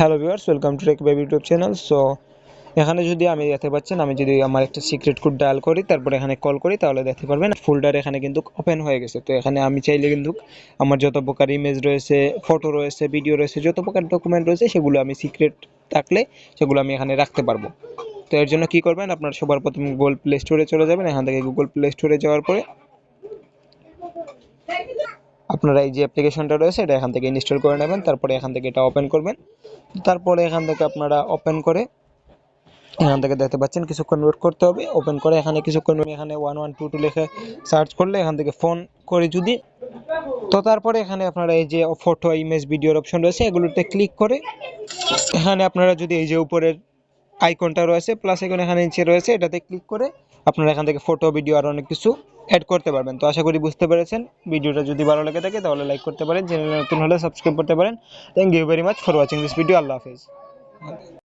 Hello viewers, welcome to Tech Baby YouTube channel. So এখানে যদি আমি দেখতে পাচ্ছেন, আমি যদি আমার একটা সিক্রেট কোড ডায়াল করি, তারপরে এখানে কল করি, তাহলে দেখতে পারবেন ফোল্ডার এখানে কিন্তু ওপেন হয়ে গেছে। তো এখানে আমি চাইলে কিন্তু আমার যত প্রকার ইমেজ রয়েছে, ফটো রয়েছে, ভিডিও রয়েছে, যত প্রকার ডকুমেন্ট রয়েছে সেগুলো আমি সিক্রেট থাকলে সেগুলো আমি এখানে রাখতে পারবো। তো এর জন্য কি করবেন, আপনার সবার প্রথম গুগল প্লে স্টোরে চলে যাবেন। এখান থেকে গুগল প্লে স্টোরে যাওয়ার পরে আপনারা এই যে অ্যাপ্লিকেশনটা রয়েছে এটা এখান থেকে ইনস্টল করে নেবেন। তারপরে এখান থেকে এটা ওপেন করবেন। তারপরে এখান থেকে আপনারা ওপেন করে এখান থেকে দেখতে পাচ্ছেন কিছুক্ষণ ওয়েট করতে হবে। ওপেন করে এখানে কিছুক্ষণ এখানে 1122 লিখে সার্চ করলে এখান থেকে ফোন করে যদি, তো তারপরে এখানে আপনারা এই যে ফটো, ইমেজ, ভিডিওর অপশন রয়েছে এগুলোতে ক্লিক করে এখানে আপনারা যদি এই যে উপরের আইকনটা রয়েছে প্লাস আইকন এখানে নিচে রয়েছে এটাতে ক্লিক করে আপনারা এখান থেকে ফটো, ভিডিও আর অনেক কিছু অ্যাড করতে পারবেন। তো আশা করি বুঝতে পেরেছেন। ভিডিওটা যদি ভালো লেগে থাকে তাহলে লাইক করতে পারেন, চ্যানেলে নতুন হলে সাবস্ক্রাইব করতে পারেন। Thank you very much for watching this video. আল্লাহ হাফেজ।